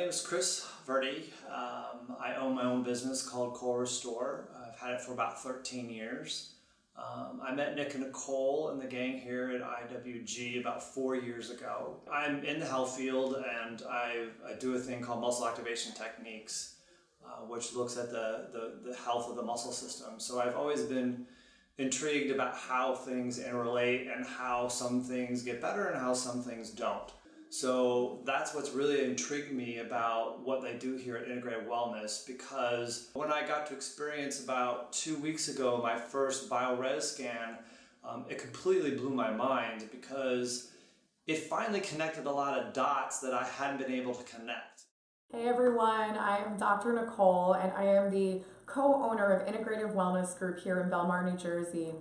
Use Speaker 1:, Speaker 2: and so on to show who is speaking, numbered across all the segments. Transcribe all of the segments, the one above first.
Speaker 1: name is Chris Verdi. I own my own business called Core Restore. I've had it for about 13 years. I met Nick and Nicole and the gang here at IWG about 4 years ago. I'm in the health field, and I do a thing called muscle activation techniques, which looks at the health of the muscle system. So I've always been intrigued about how things interrelate and how some things get better and how some things don't. So that's what's really intrigued me about what they do here at Integrative Wellness, because when I got to experience about 2 weeks ago my first bio-res scan, it completely blew my mind because it finally connected a lot of dots that I hadn't been able to connect.
Speaker 2: Hey everyone, I am Dr. Nicole, and I am the co-owner of Integrative Wellness Group here in Belmar, New Jersey.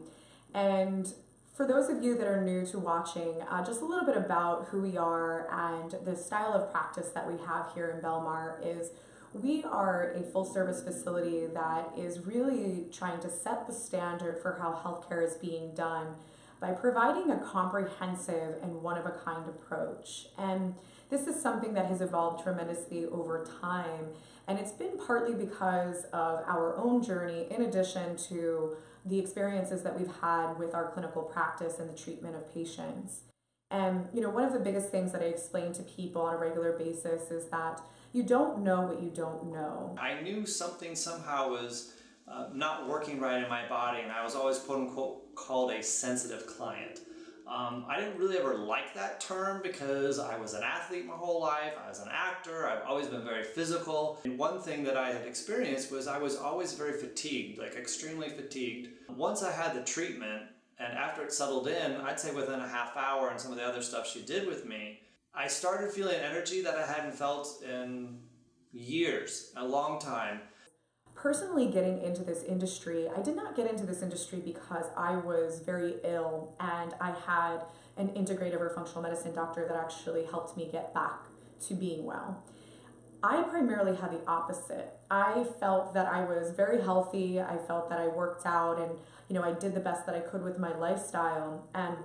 Speaker 2: And for those of you that are new to watching, just a little bit about who we are and the style of practice that we have here in Belmar is we are a full-service facility that is really trying to set the standard for how healthcare is being done by providing a comprehensive and one-of-a-kind approach. And this is something that has evolved tremendously over time, and it's been partly because of our own journey in addition to the experiences that we've had with our clinical practice and the treatment of patients. And one of the biggest things that I explain to people on a regular basis is that you don't know what you don't know.
Speaker 1: I knew something somehow was not working right in my body, and I was always quote unquote called a sensitive client. I didn't really ever like that term because I was an athlete my whole life, I was an actor, I've always been very physical. And one thing that I had experienced was I was always very fatigued, like extremely fatigued. Once I had the treatment, and after it settled in, I'd say within a half hour and some of the other stuff she did with me, I started feeling energy that I hadn't felt in years, a long time.
Speaker 2: Personally, getting into this industry, I did not get into this industry because I was very ill and I had an integrative or functional medicine doctor that actually helped me get back to being well. I primarily had the opposite. I felt that I was very healthy. I felt that I worked out and I did the best that I could with my lifestyle. And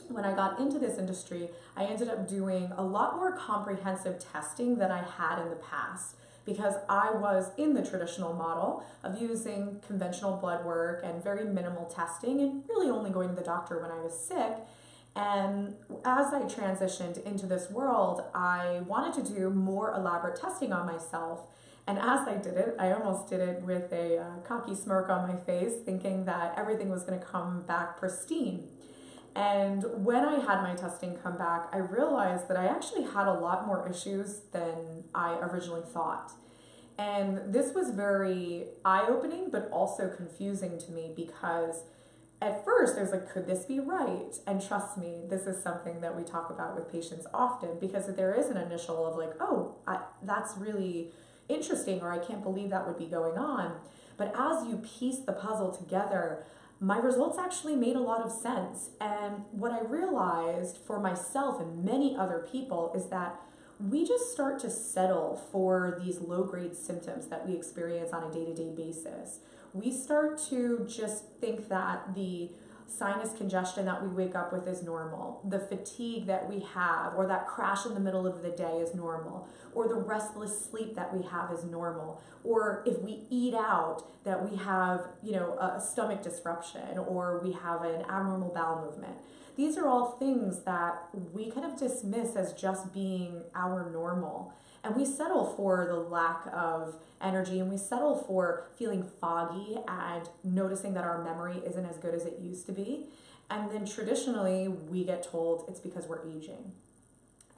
Speaker 2: when I got into this industry, I ended up doing a lot more comprehensive testing than I had in the past, because I was in the traditional model of using conventional blood work and very minimal testing and really only going to the doctor when I was sick. And as I transitioned into this world, I wanted to do more elaborate testing on myself. And as I did it, I almost did it with a cocky smirk on my face, thinking that everything was going to come back pristine. And when I had my testing come back, I realized that I actually had a lot more issues than I originally thought. And this was very eye-opening, but also confusing to me, because at first I was like, could this be right? And trust me, this is something that we talk about with patients often, because there is an initial of like, oh, that's really interesting, or I can't believe that would be going on. But as you piece the puzzle together, my results actually made a lot of sense. And what I realized for myself and many other people is that we just start to settle for these low-grade symptoms that we experience on a day-to-day basis. We start to just think that the sinus congestion that we wake up with is normal, the fatigue that we have, or that crash in the middle of the day is normal, or the restless sleep that we have is normal, or if we eat out that we have a stomach disruption, or we have an abnormal bowel movement. These are all things that we kind of dismiss as just being our normal. And we settle for the lack of energy, and we settle for feeling foggy and noticing that our memory isn't as good as it used to be. And then traditionally, we get told it's because we're aging.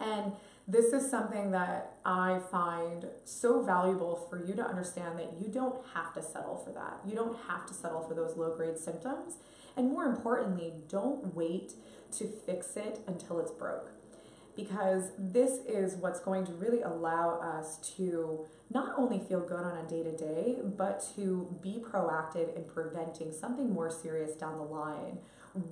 Speaker 2: And this is something that I find so valuable for you to understand, that you don't have to settle for that. You don't have to settle for those low-grade symptoms. And more importantly, don't wait to fix it until it's broke. Because this is what's going to really allow us to not only feel good on a day-to-day, but to be proactive in preventing something more serious down the line.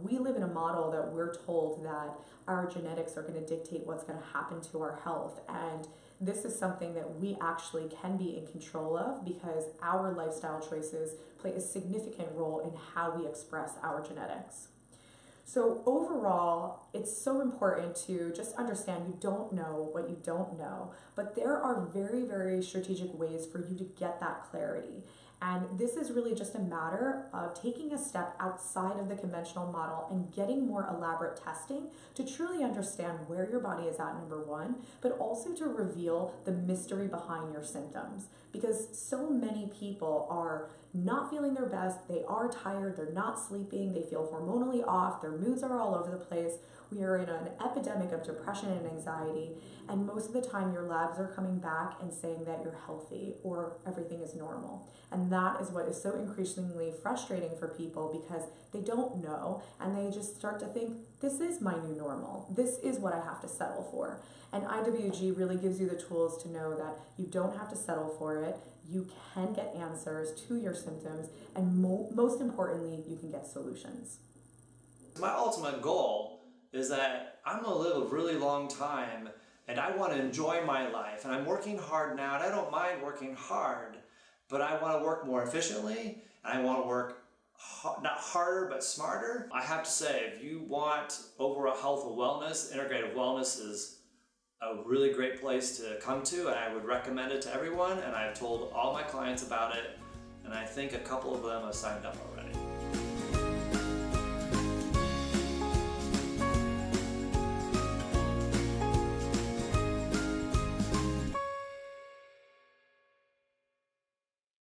Speaker 2: We live in a model that we're told that our genetics are going to dictate what's going to happen to our health. And this is something that we actually can be in control of, because our lifestyle choices play a significant role in how we express our genetics. So overall, it's so important to just understand you don't know what you don't know, but there are very, very strategic ways for you to get that clarity. And this is really just a matter of taking a step outside of the conventional model and getting more elaborate testing to truly understand where your body is at, number one, but also to reveal the mystery behind your symptoms. Because so many people are not feeling their best, they are tired, they're not sleeping, they feel hormonally off, their moods are all over the place. We are in an epidemic of depression and anxiety, and most of the time your labs are coming back and saying that you're healthy or everything is normal. And that is what is so increasingly frustrating for people, because they don't know and they just start to think, this is my new normal. This is what I have to settle for. And IWG really gives you the tools to know that you don't have to settle for it. You can get answers to your symptoms, and most importantly, you can get solutions.
Speaker 1: My ultimate goal is that I'm going to live a really long time, and I want to enjoy my life. And I'm working hard now, and I don't mind working hard, but I want to work more efficiently, and I want to work not harder, but smarter. I have to say, if you want overall health and wellness, integrative wellness is a really great place to come to, and I would recommend it to everyone, and I've told all my clients about it, and I think a couple of them have signed up already.